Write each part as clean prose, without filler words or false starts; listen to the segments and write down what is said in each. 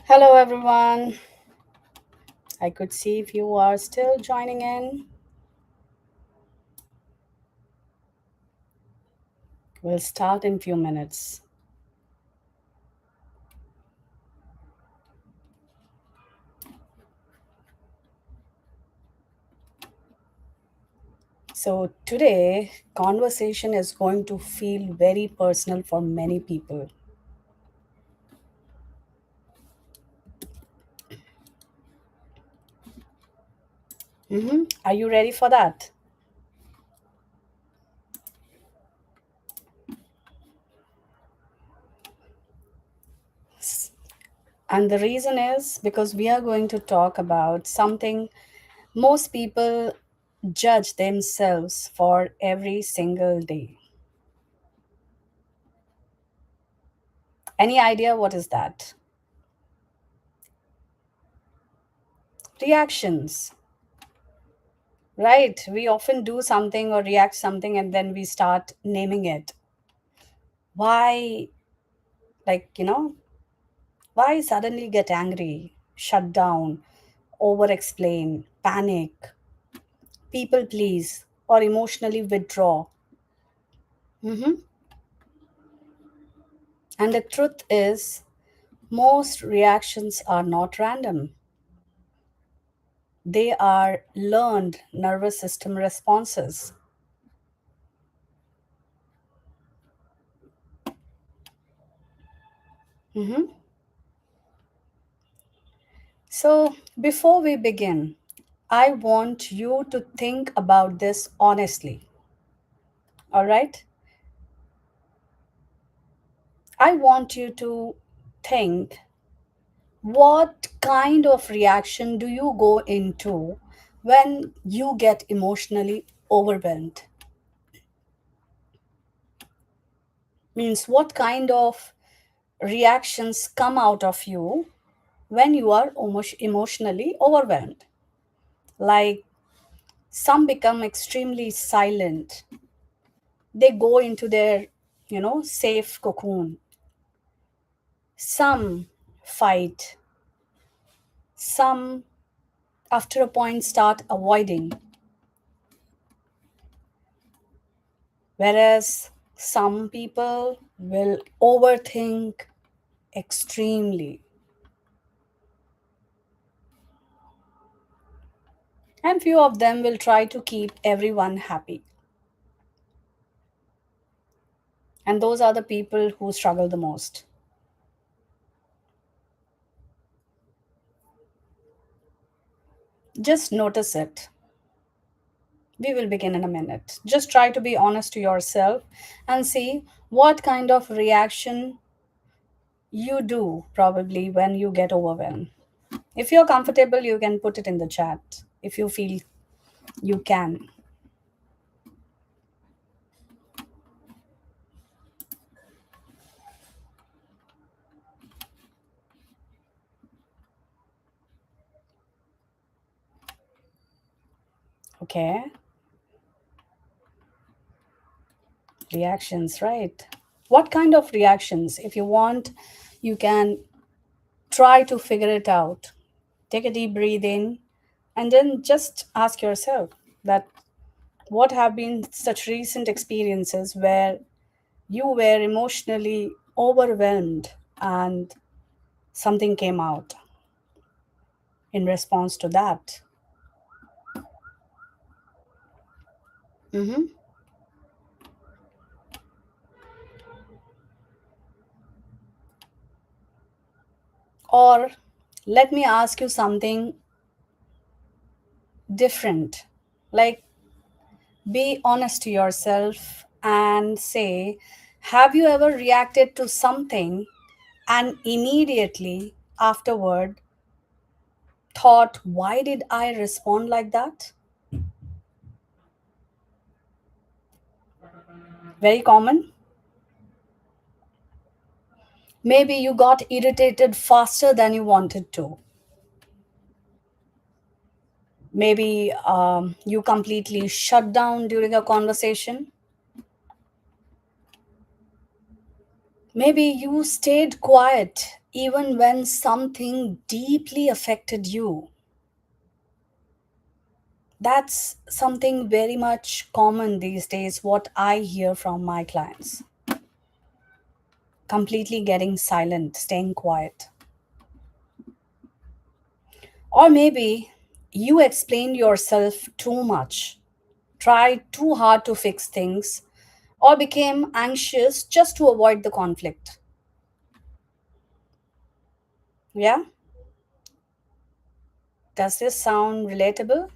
Hello, everyone. I could see if you are still joining in. We'll start in few minutes. So today, conversation is going to feel very personal for many people. Are you ready for that? And the reason is because we are going to talk about something most people judge themselves for every single day. Any idea what is that? Reactions. Right. We often do something or react something and then we start naming it. Why, like, why suddenly get angry, shut down, over explain, panic, people please, or emotionally withdraw? hmm And the truth is, most reactions are not random, they are learned nervous system responses. hmm So, before we begin, I want you to think about this honestly. All right? I want you to think what kind of reaction do you go into when you get emotionally overwhelmed? Means what kind of reactions come out of you when you are emotionally overwhelmed? Like some become extremely silent. They go into their, safe cocoon. Some fight. Some after a point start avoiding, whereas some people will overthink extremely, and few of them will try to keep everyone happy, and those are the people who struggle the most. Just notice it. We will begin in a minute. Just try to be honest to yourself and see what kind of reaction you do probably when you get overwhelmed. If you're comfortable, you can put it in the chat if you feel you can. Okay. Reactions, right? What kind of reactions? If you want, you can try to figure it out. Take a deep breathe in and then just ask yourself that what have been such recent experiences where you were emotionally overwhelmed and something came out in response to that. hmm Or let me ask you something different. Like, be honest to yourself and say, have you ever reacted to something and immediately afterward thought, why did I respond like that? Very common. Maybe you got irritated faster than you wanted to. Maybe you completely shut down during a conversation. Maybe you stayed quiet even when something deeply affected you. That's something very much common these days, what I hear from my clients. Completely getting silent, staying quiet. Or maybe you explained yourself too much, tried too hard to fix things, or became anxious just to avoid the conflict. Yeah? Does this sound relatable?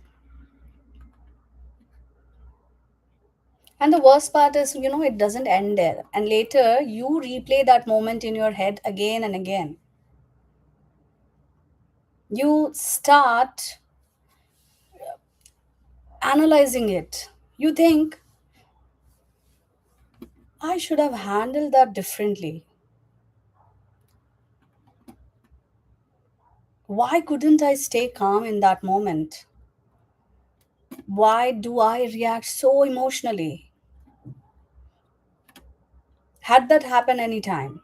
And the worst part is, it doesn't end there. And later, you replay that moment in your head again and again. You start analyzing it. You think, I should have handled that differently. Why couldn't I stay calm in that moment? Why do I react so emotionally? Had that happened anytime?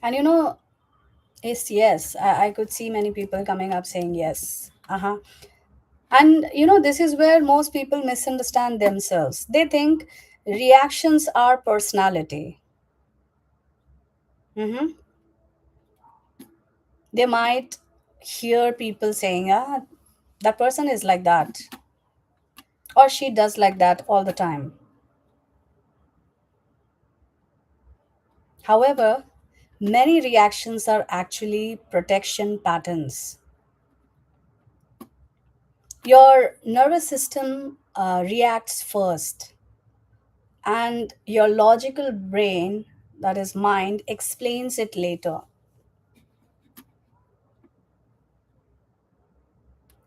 And yes, I could see many people coming up saying yes. Uh-huh. And this is where most people misunderstand themselves. They think reactions are personality. Hmm. They might hear people saying, that person is like that, or she does like that all the time. However, many reactions are actually protection patterns. Your nervous system reacts first, and your logical brain, that is mind, explains it later.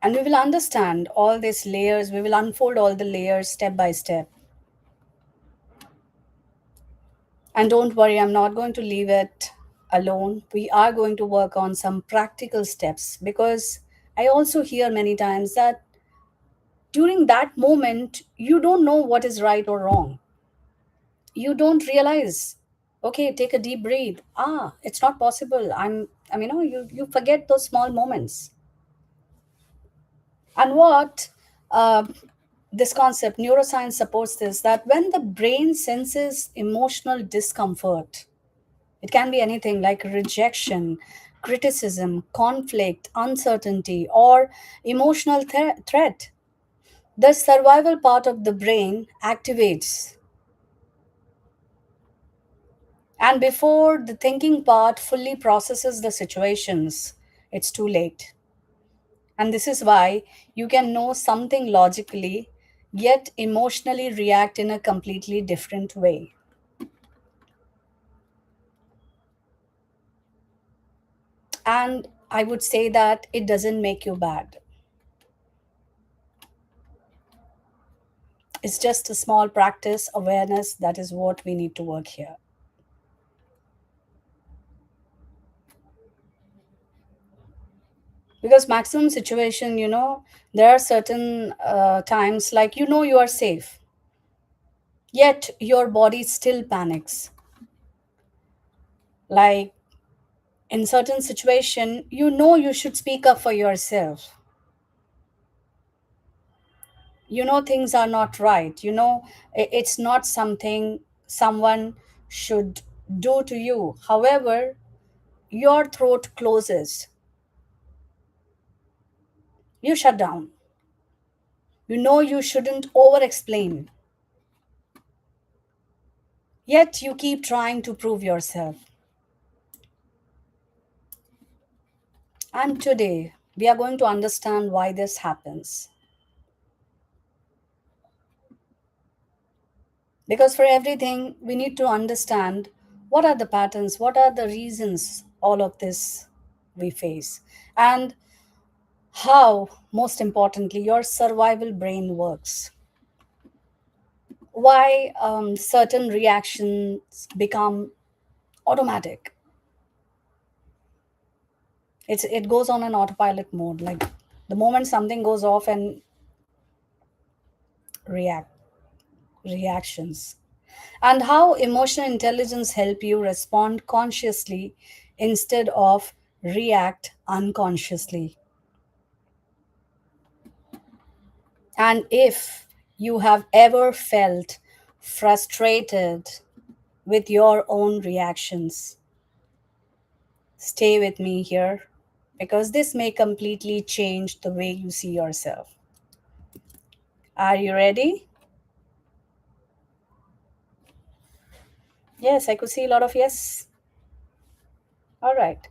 And we will understand all these layers, we will unfold all the layers step by step. And don't worry, I'm not going to leave it alone. We are going to work on some practical steps, because I also hear many times that during that moment, you don't know what is right or wrong. You don't realize, okay, take a deep breath. It's not possible. You forget those small moments. And what this concept, neuroscience supports this, that when the brain senses emotional discomfort, it can be anything like rejection, criticism, conflict, uncertainty, or emotional threat, the survival part of the brain activates. And before the thinking part fully processes the situations, it's too late. And this is why you can know something logically, yet emotionally react in a completely different way. And I would say that it doesn't make you bad. It's just a small practice, awareness, that is what we need to work here. Because maximum situation, there are certain times like you are safe, yet your body still panics. Like in certain situation, you should speak up for yourself. Things are not right. It's not something someone should do to you. However, your throat closes, you shut down. You shouldn't over explain, yet you keep trying to prove yourself. And today, we are going to understand why this happens. Because for everything, we need to understand what are the patterns, what are the reasons all of this we face, and how, most importantly, your survival brain works. Why certain reactions become automatic. It goes on an autopilot mode. Like the moment something goes off and react. reactions, and how emotional intelligence help you respond consciously instead of react unconsciously. And if you have ever felt frustrated with your own reactions, stay with me here because this may completely change the way you see yourself. Are you ready? Yes, I could see a lot of yes. All right.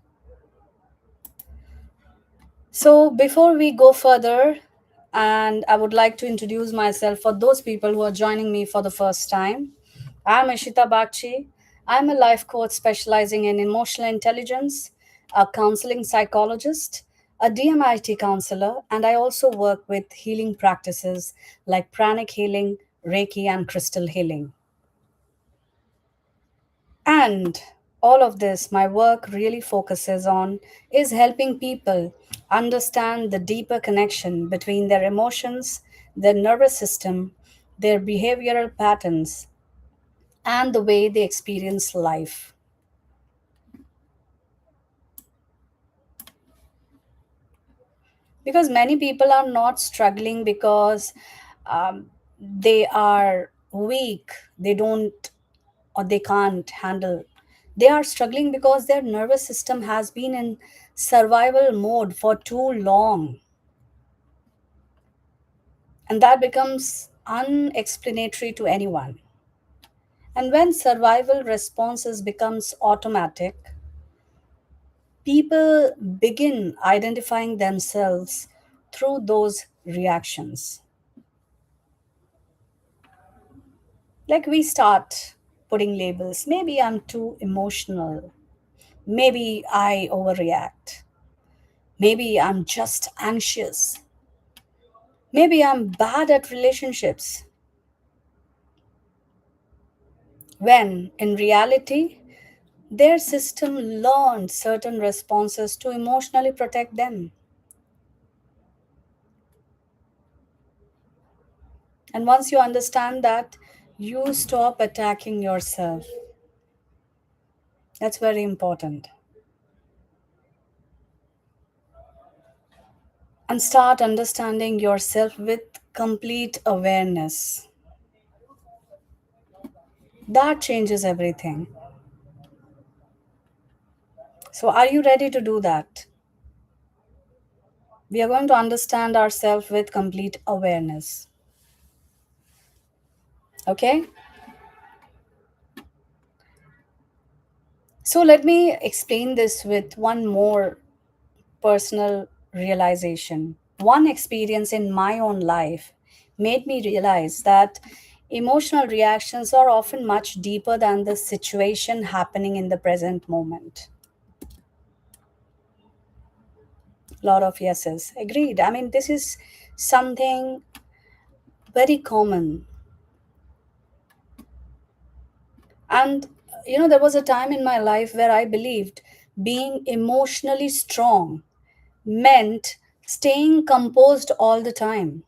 So, before we go further, and I would like to introduce myself for those people who are joining me for the first time. I'm Ishita Bagchi. I'm a life coach specializing in emotional intelligence, a counseling psychologist, a DMIT counselor, and I also work with healing practices like pranic healing, Reiki, and crystal healing. And all of this, my work really focuses on is helping people understand the deeper connection between their emotions, their nervous system, their behavioral patterns, and the way they experience life. Because many people are not struggling because they are weak, they don't or they can't handle. They are struggling because their nervous system has been in survival mode for too long. And that becomes unexplanatory to anyone. And when survival responses becomes automatic, people begin identifying themselves through those reactions. Like we start putting labels. Maybe I'm too emotional. Maybe I overreact. Maybe I'm just anxious. Maybe I'm bad at relationships. When in reality, their system learned certain responses to emotionally protect them. And once you understand that, you stop attacking yourself. That's very important. And start understanding yourself with complete awareness. That changes everything. So, are you ready to do that? We are going to understand ourselves with complete awareness. Okay? So, let me explain this with one more personal realization. One experience in my own life made me realize that emotional reactions are often much deeper than the situation happening in the present moment. Lot of yeses. Agreed. I mean, this is something very common. And, there was a time in my life where I believed being emotionally strong meant staying composed all the time.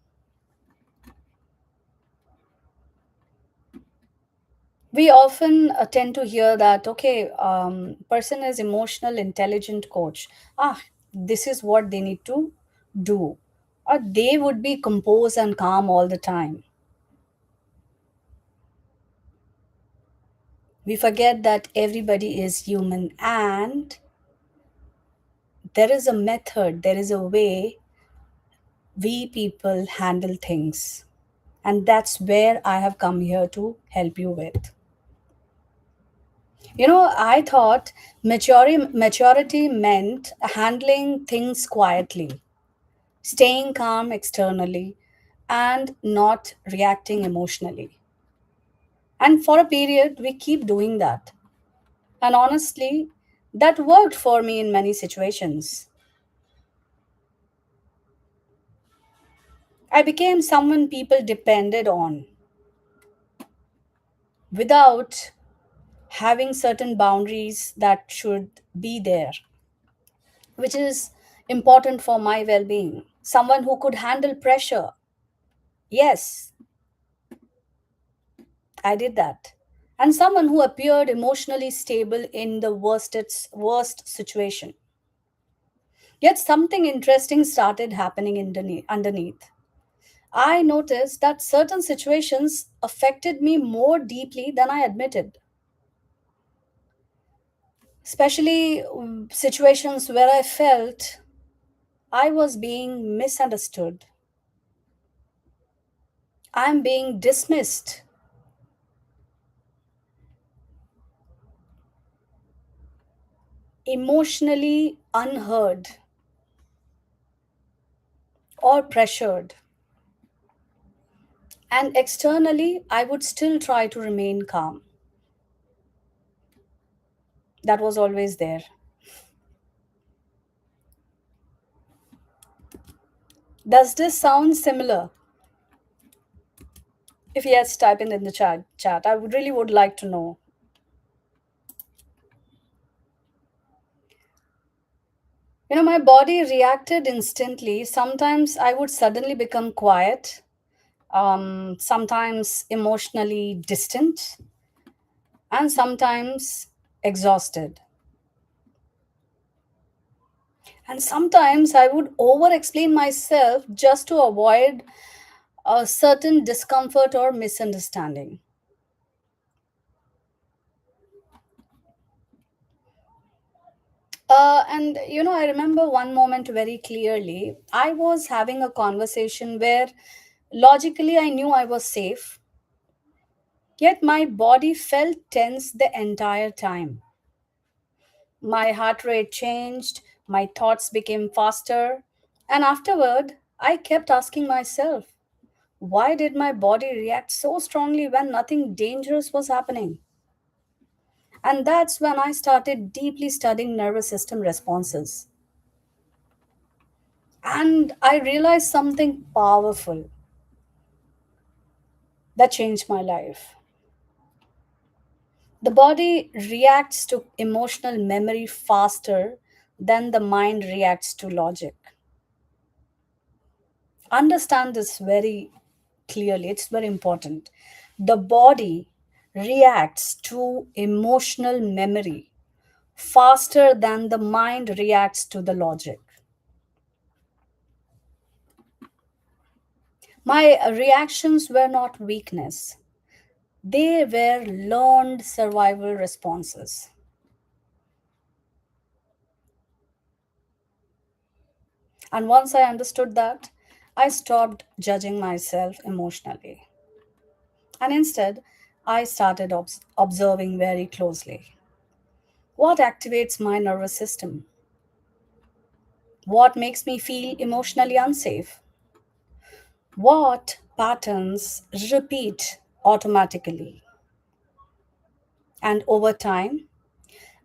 We often tend to hear that, okay, person is emotional intelligent coach. This is what they need to do. Or they would be composed and calm all the time. We forget that everybody is human and there is a method, there is a way we people handle things. And that's where I have come here to help you with. I thought maturity meant handling things quietly, staying calm externally, and not reacting emotionally. And for a period, we keep doing that. And honestly, that worked for me in many situations. I became someone people depended on without having certain boundaries that should be there, which is important for my well being. Someone who could handle pressure. Yes, I did that. And someone who appeared emotionally stable in the worst situation. Yet something interesting started happening underneath. I noticed that certain situations affected me more deeply than I admitted, especially situations where I felt I was being misunderstood, I'm being dismissed, emotionally unheard, or pressured. And externally, I would still try to remain calm. That was always there. Does this sound similar? If yes, type it in the chat. I would really would like to know. My body reacted instantly. Sometimes I would suddenly become quiet, sometimes emotionally distant, and sometimes exhausted. And sometimes I would over explain myself just to avoid a certain discomfort or misunderstanding. And I remember one moment very clearly. I was having a conversation where logically I knew I was safe, yet my body felt tense the entire time. My heart rate changed, my thoughts became faster, and afterward, I kept asking myself, why did my body react so strongly when nothing dangerous was happening? And that's when I started deeply studying nervous system responses. And I realized something powerful that changed my life. The body reacts to emotional memory faster than the mind reacts to logic. Understand this very clearly, it's very important. The body reacts to emotional memory faster than the mind reacts to the logic. My reactions were not weakness, they were learned survival responses. And once I understood that, I stopped judging myself emotionally. And instead, I started observing very closely. What activates my nervous system? What makes me feel emotionally unsafe? What patterns repeat automatically? And over time,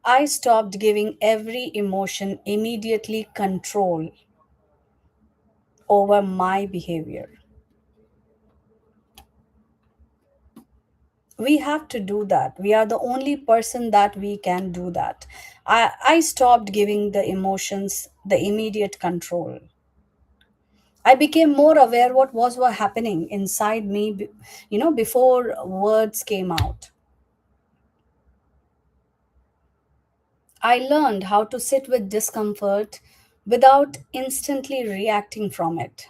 I stopped giving every emotion immediately control over my behavior. We have to do that. We are the only person that we can do that. I stopped giving the emotions the immediate control. I became more aware what was happening inside me, before words came out. I learned how to sit with discomfort without instantly reacting from it.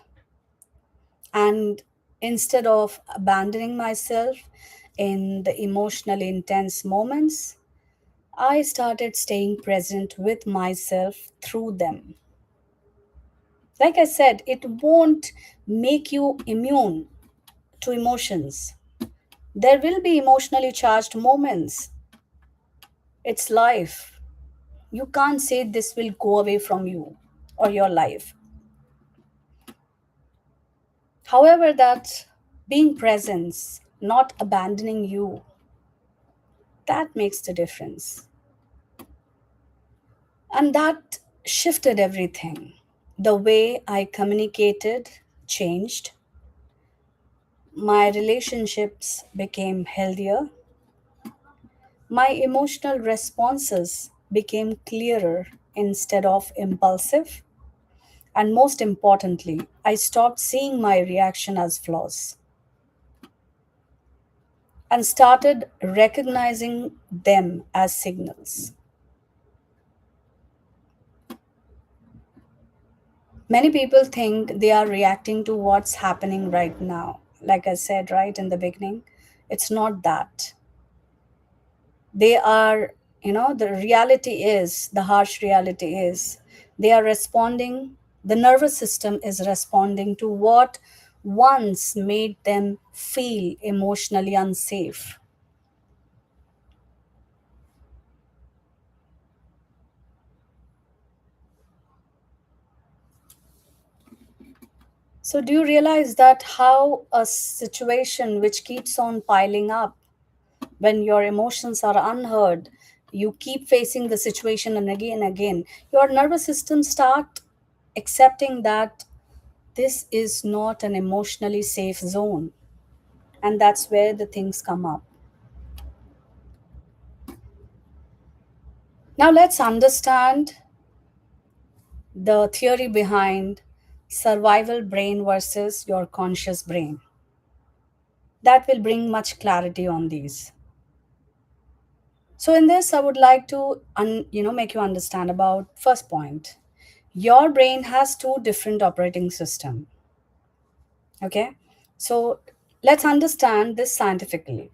And instead of abandoning myself in the emotionally intense moments, I started staying present with myself through them. Like I said, it won't make you immune to emotions. There will be emotionally charged moments. It's life. You can't say this will go away from you or your life. However, that being presence, not abandoning you, that makes the difference. And that shifted everything. The way I communicated changed. My relationships became healthier. My emotional responses became clearer instead of impulsive. And most importantly, I stopped seeing my reaction as flaws. and started recognizing them as signals. Many people think they are reacting to what's happening right now. Like I said right in the beginning, it's not that. They are, the reality is, the harsh reality is, they are responding, the nervous system is responding to what once made them feel emotionally unsafe. So, do you realize that how a situation which keeps on piling up, when your emotions are unheard, you keep facing the situation and again, your nervous system start accepting that this is not an emotionally safe zone, and that's where the things come up. Now let's understand the theory behind survival brain versus your conscious brain. That will bring much clarity on these. So in this I would like to make you understand about first point. Your brain has two different operating system. Okay, so let's understand this scientifically.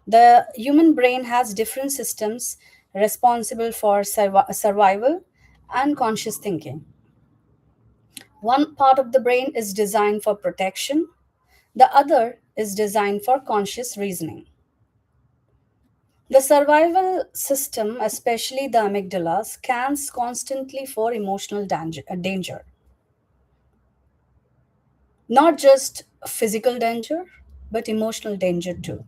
The human brain has different systems responsible for survival and conscious thinking. One part of the brain is designed for protection, the other is designed for conscious reasoning. The survival system, especially the amygdala, scans constantly for emotional danger, not just physical danger, but emotional danger too.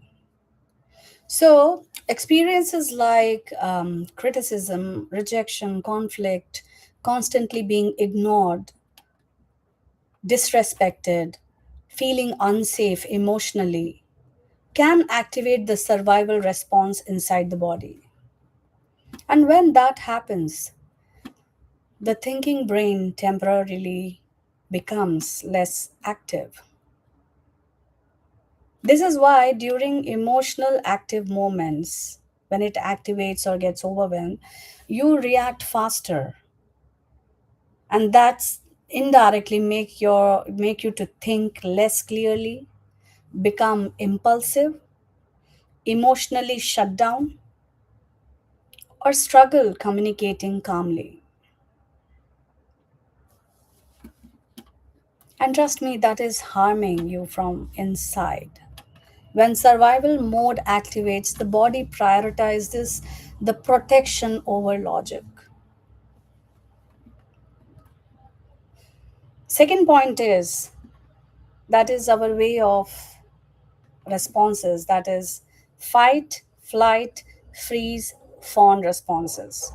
So, experiences like criticism, rejection, conflict, constantly being ignored, disrespected, feeling unsafe emotionally, can activate the survival response inside the body. And when that happens, the thinking brain temporarily becomes less active. This is why during emotional active moments, when it activates or gets overwhelmed, you react faster, and that's indirectly make you to think less clearly, become impulsive, emotionally shut down, or struggle communicating calmly. And trust me, that is harming you from inside. When survival mode activates, the body prioritizes the protection over logic. Second point is, that is our way of responses, that is fight, flight, freeze, fawn responses.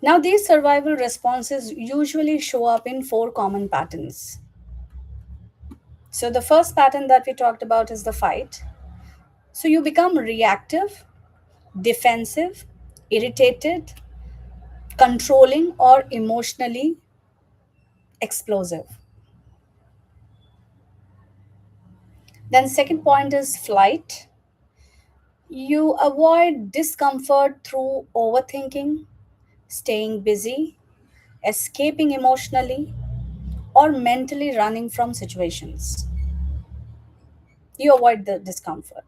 Now, these survival responses usually show up in four common patterns. So, the first pattern that we talked about is the fight. So, you become reactive, defensive, irritated, controlling, or emotionally explosive. Then, second point is flight. You avoid discomfort through overthinking, staying busy, escaping emotionally, or mentally running from situations. You avoid the discomfort.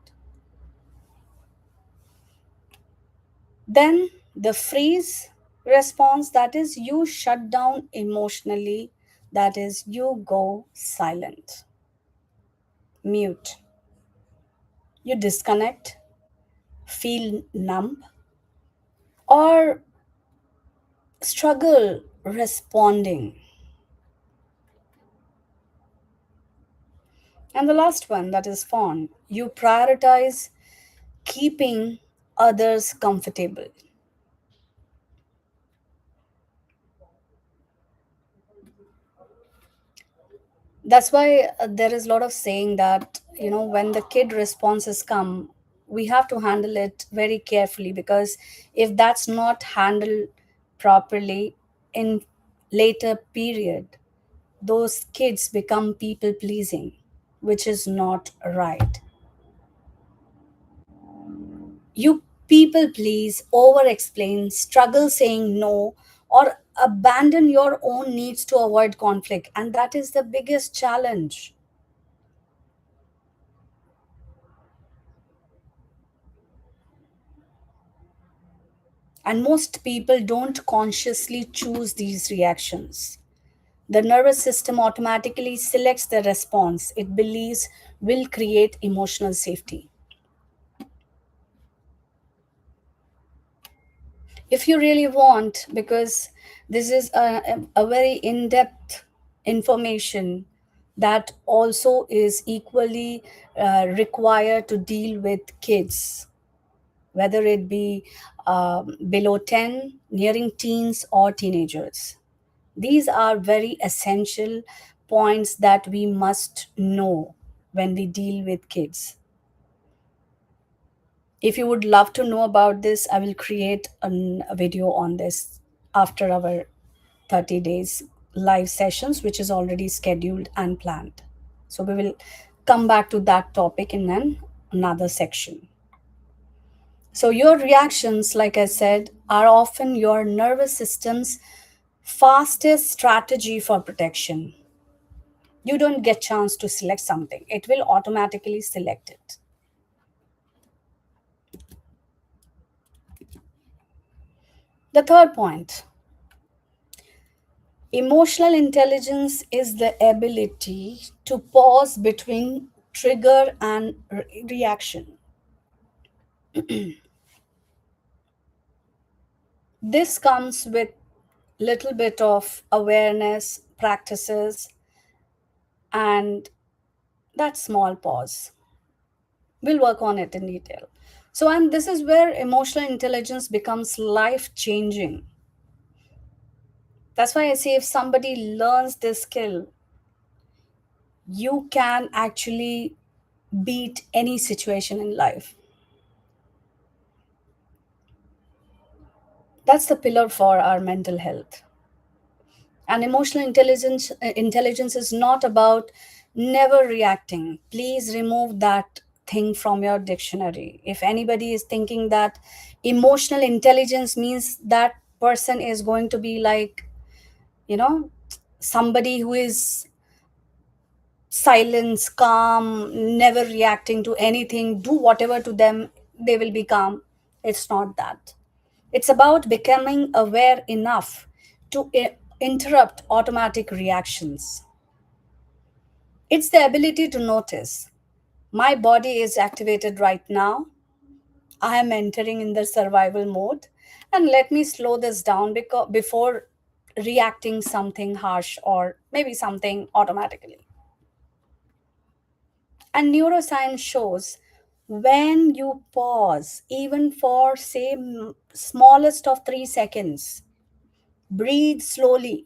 Then the freeze response, that is, you shut down emotionally, that is, you go silent, mute, you disconnect, feel numb, or struggle responding. And the last one, that is fawn, you prioritize keeping others comfortable. That's why there is a lot of saying that, when the kid responses come, we have to handle it very carefully, because if that's not handled properly in later period, those kids become people pleasing, which is not right. You people please, over explain, struggle saying no, or abandon your own needs to avoid conflict. And that is the biggest challenge. And most people don't consciously choose these reactions. The nervous system automatically selects the response it believes will create emotional safety. If you really want, because this is a very in-depth information that also is equally required to deal with kids, whether it be below 10, nearing teens, or teenagers. These are very essential points that we must know when we deal with kids. If you would love to know about this, I will create a video on this after our 30 days live sessions, which is already scheduled and planned. So we will come back to that topic in another section. So your reactions, like I said, are often your nervous system's fastest strategy for protection. You don't get chance to select something. It will automatically select it. The third point, emotional intelligence is the ability to pause between trigger and reaction. This comes with little bit of awareness, practices, and that small pause. We'll work on it in detail. So, and this is where emotional intelligence becomes life changing. That's why I say if somebody learns this skill, you can actually beat any situation in life. That's the pillar for our mental health. And emotional intelligence is not about never reacting. Please remove that thing from your dictionary. If anybody is thinking that emotional intelligence means that person is going to be like, you know, somebody who is silence, calm, never reacting to anything, do whatever to them, they will be calm. It's not that. It's about becoming aware enough to interrupt automatic reactions. It's the ability to notice my body is activated right now. I am entering in the survival mode, and let me slow this down before reacting something harsh or maybe something automatically. And neuroscience shows when you pause, even for say smallest of 3 seconds, breathe slowly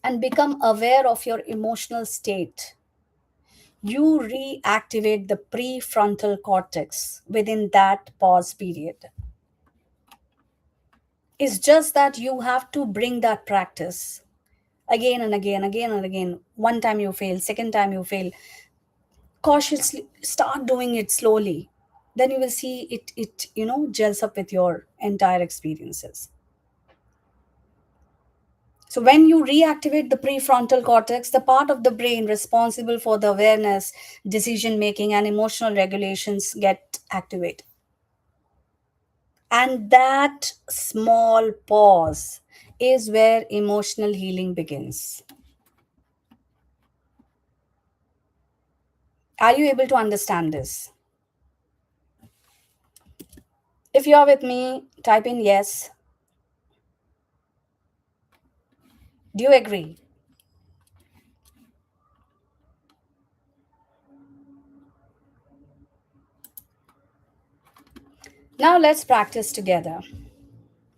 and become aware of your emotional state, you reactivate the prefrontal cortex within that pause period. It's just that you have to bring that practice again and again, again and again. One time you fail, second time you fail. Cautiously start doing it slowly. Then you will see it gels up with your entire experiences. So, when you reactivate the prefrontal cortex, the part of the brain responsible for the awareness, decision making, and emotional regulations get activated. And that small pause is where emotional healing begins. Are you able to understand this? If you are with me, type in yes. Do you agree? Now let's practice together.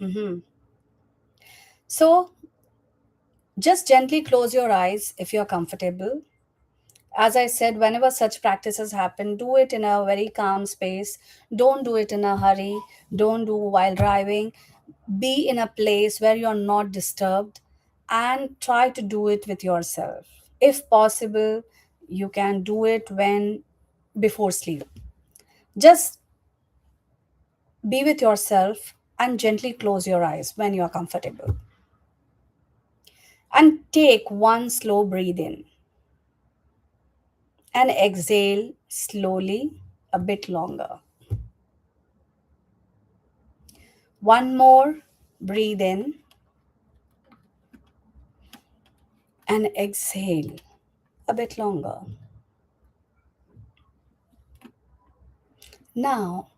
Mhm. So just gently close your eyes if you're comfortable. As I said, whenever such practices happen, do it in a very calm space. Don't do it in a hurry. Don't do while driving. Be in a place where you're not disturbed. and try to do it with yourself. If possible, you can do it when before sleep. Just be with yourself and gently close your eyes when you are comfortable. And take one slow breathe in and exhale slowly a bit longer. One more breathe in and exhale a bit longer. Now,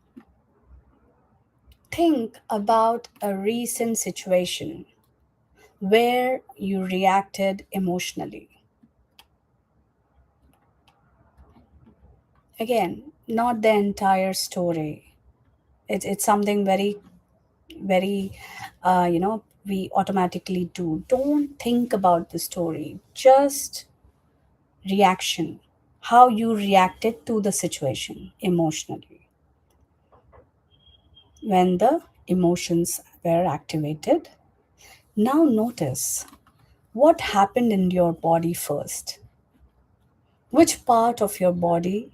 think about a recent situation where you reacted emotionally. Again, not the entire story. It's something very, very, we automatically do. Don't think about the story, just reaction, how you reacted to the situation emotionally when the emotions were activated. Now, notice what happened in your body first. Which part of your body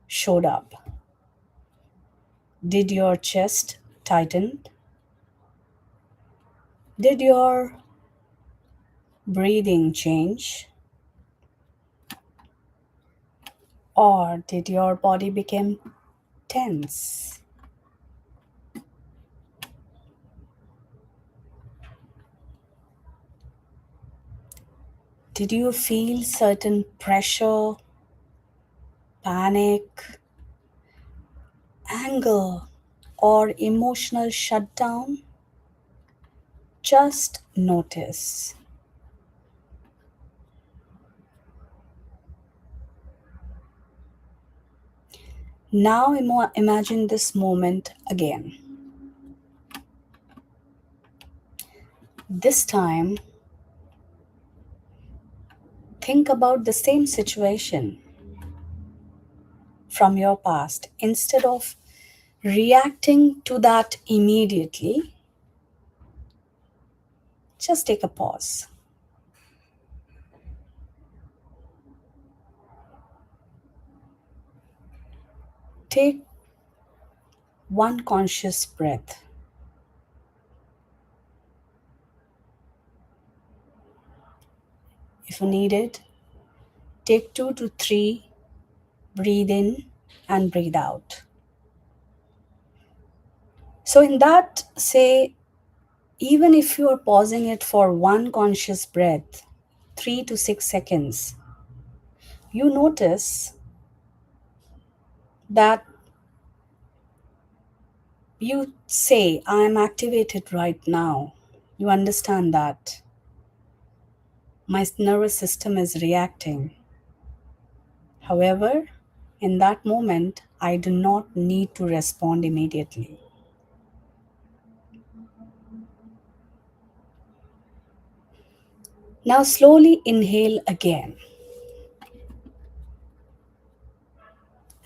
showed up? Did your chest tighten? Did your breathing change? Or did your body become tense? Did you feel certain pressure, panic, anger, or emotional shutdown? Just notice. Now imagine this moment again. This time, think about the same situation from your past. Instead of reacting to that immediately, just take a pause. Take one conscious breath. If you need it, take 2 to 3, breathe in and breathe out. So, in that, say, even if you are pausing it for one conscious breath, 3 to 6 seconds, you notice that you say, I am activated right now. You understand that my nervous system is reacting. However, in that moment, I do not need to respond immediately. Now, slowly inhale again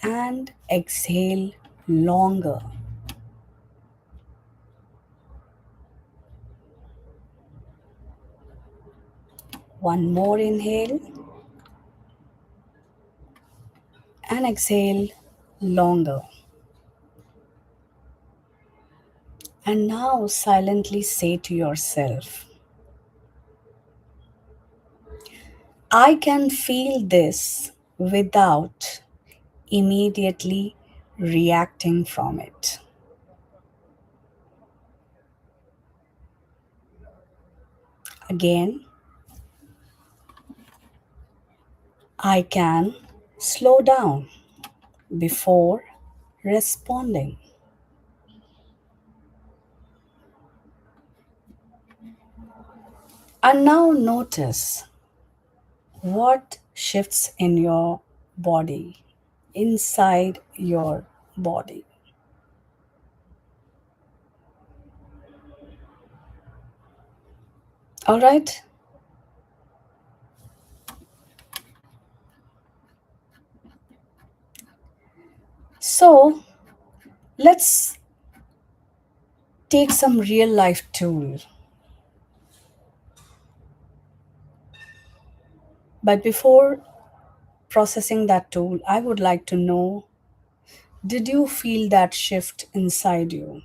and exhale longer. One more inhale and exhale longer. And now silently say to yourself, I can feel this without immediately reacting from it. Again, I can slow down before responding. And now notice what shifts in your body, inside your body. All right? So let's take some real life tool. But before processing that tool, I would like to know, did you feel that shift inside you?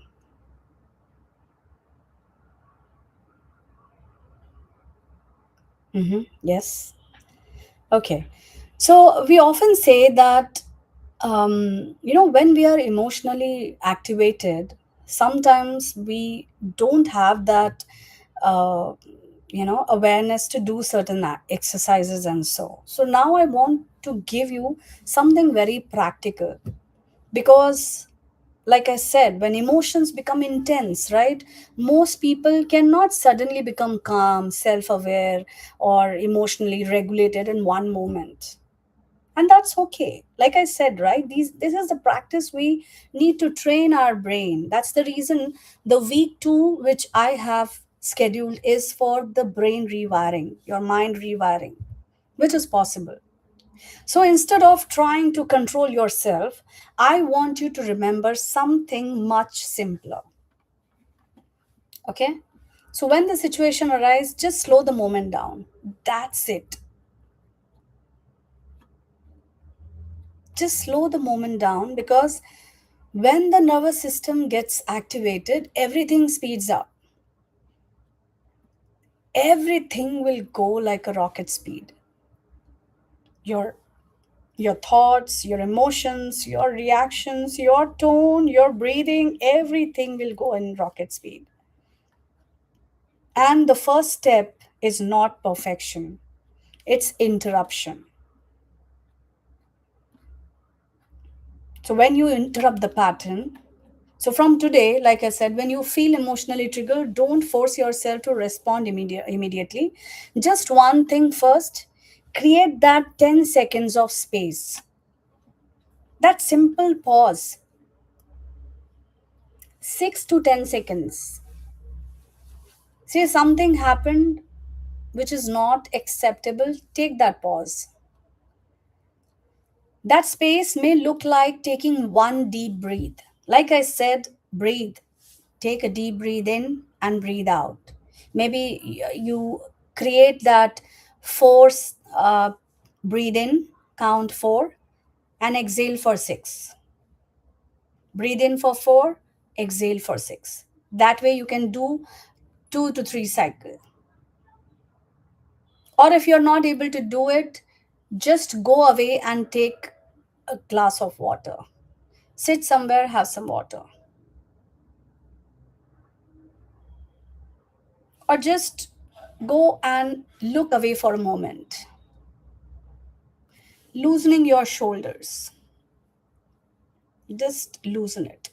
Yes. Okay. So we often say that, when we are emotionally activated, sometimes we don't have that, uh, awareness to do certain exercises and so. So now I want to give you something very practical, because like I said, when emotions become intense, right, most people cannot suddenly become calm, self-aware, or emotionally regulated in one moment. And that's okay. Like I said, right, this is the practice we need to train our brain. That's the reason the week 2 which I have scheduled is for the brain rewiring, your mind rewiring, which is possible. So instead of trying to control yourself, I want you to remember something much simpler. Okay? So when the situation arises, just slow the moment down. That's it. Just slow the moment down, because when the nervous system gets activated, everything speeds up. Everything will go like a rocket speed. Your your thoughts, your emotions, your reactions, your tone, your breathing, everything will go in rocket speed. And the first step is not perfection, it's interruption. So when you interrupt the pattern, so from today, like I said, when you feel emotionally triggered, don't force yourself to respond immediately. Just one thing first, create that 10 seconds of space. That simple pause, 6 to 10 seconds. Say something happened which is not acceptable, take that pause. That space may look like taking one deep breath. Like I said, breathe. Take a deep breath in and breathe out. Maybe you create that force, breathe in, count 4, and exhale for 6. Breathe in for 4, exhale for 6. That way you can do 2 to 3 cycles. Or if you're not able to do it, just go away and take a glass of water. Sit somewhere, have some water. Or just go and look away for a moment, loosening your shoulders. Just loosen it.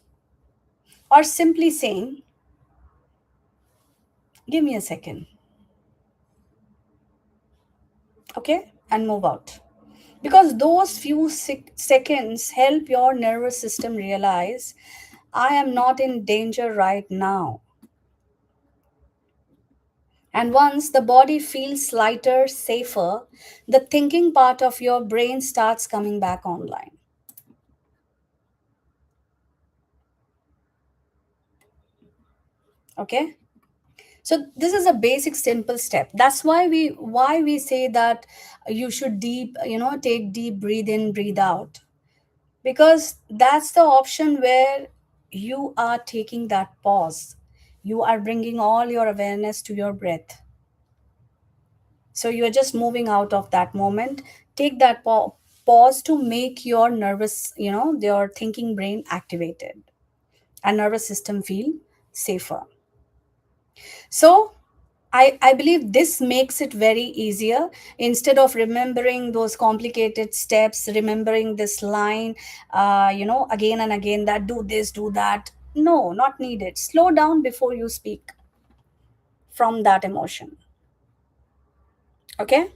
Or simply saying, give me a second, okay? And move out. Because those few seconds help your nervous system realize, I am not in danger right now. And once the body feels lighter, safer, the thinking part of your brain starts coming back online. Okay? So this is a basic simple step. That's why we say that you should take deep breathe in, breathe out. Because that's the option where you are taking that pause. You are bringing all your awareness to your breath. So you're just moving out of that moment. Take that pause to make your your thinking brain activated and nervous system feel safer. So I believe this makes it very easier. Instead of remembering those complicated steps, remembering this line, again and again, that do this, do that. No, not needed. Slow down before you speak from that emotion. Okay?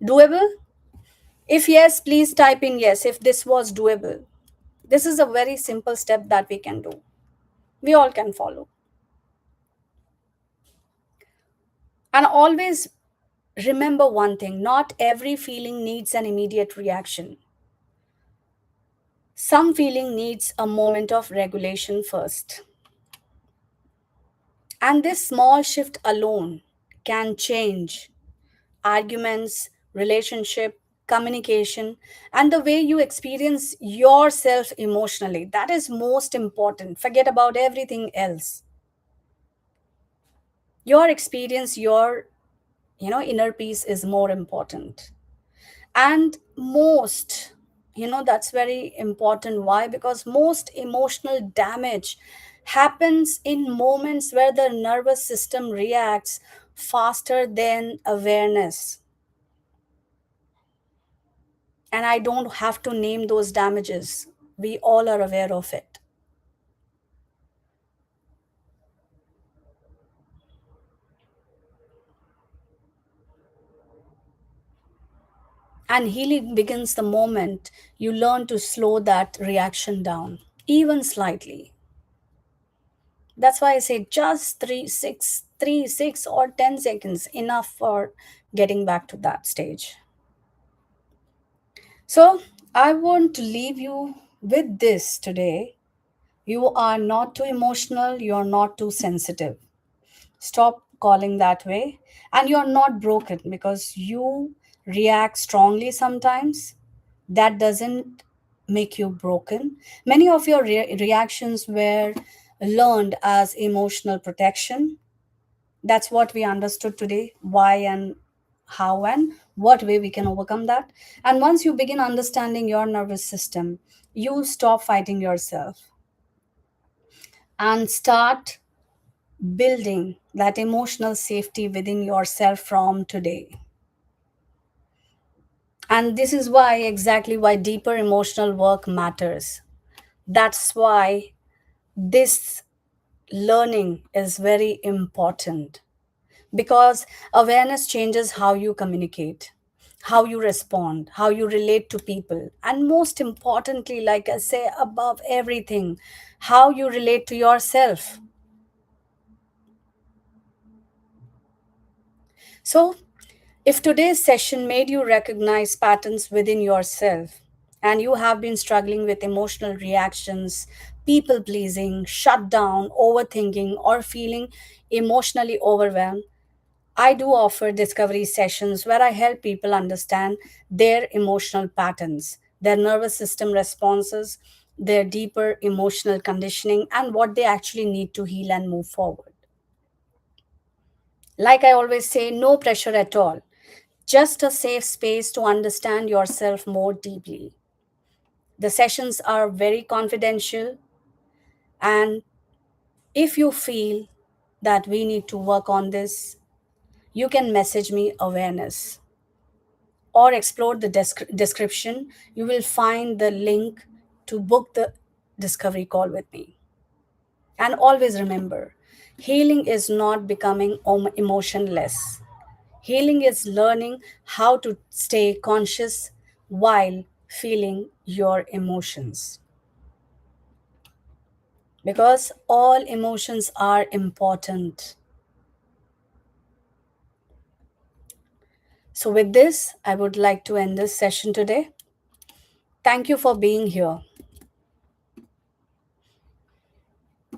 Doable? If yes, please type in yes if this was doable. This is a very simple step that we can do. We all can follow. And always remember one thing, not every feeling needs an immediate reaction. Some feeling needs a moment of regulation first. And this small shift alone can change arguments, relationship, communication, and the way you experience yourself emotionally. That is most important. Forget about everything else. Your experience, your inner peace is more important. And most, that's very important. Why? Because most emotional damage happens in moments where the nervous system reacts faster than awareness. And I don't have to name those damages, we all are aware of it. And healing begins the moment you learn to slow that reaction down, even slightly. That's why I say just 3, 6, or 10 seconds enough for getting back to that stage. So I want to leave you with this today. You are not too emotional, you're not too sensitive. Stop calling that way. And you're not broken because you react strongly sometimes. That doesn't make you broken. Many of your reactions were learned as emotional protection. That's what we understood today, why and how and what way we can overcome that. And once you begin understanding your nervous system, you stop fighting yourself and start building that emotional safety within yourself from today. And this is why, exactly why deeper emotional work matters. That's why this learning is very important, because awareness changes how you communicate, how you respond, how you relate to people, and most importantly, like I say, above everything, how you relate to yourself. So, if today's session made you recognize patterns within yourself and you have been struggling with emotional reactions, people pleasing, shut down, overthinking, or feeling emotionally overwhelmed, I do offer discovery sessions where I help people understand their emotional patterns, their nervous system responses, their deeper emotional conditioning, and what they actually need to heal and move forward. Like I always say, no pressure at all, just a safe space to understand yourself more deeply. The sessions are very confidential, and if you feel that we need to work on this, you can message me awareness or explore the description. You will find the link to book the discovery call with me. And always remember, healing is not becoming emotionless. Healing is learning how to stay conscious while feeling your emotions. Because all emotions are important. So, with this, I would like to end this session today. Thank you for being here.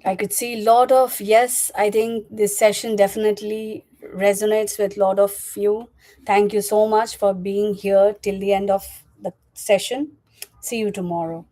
I could see a lot of yes. I think this session definitely resonates with a lot of you. Thank you so much for being here till the end of the session. See you tomorrow.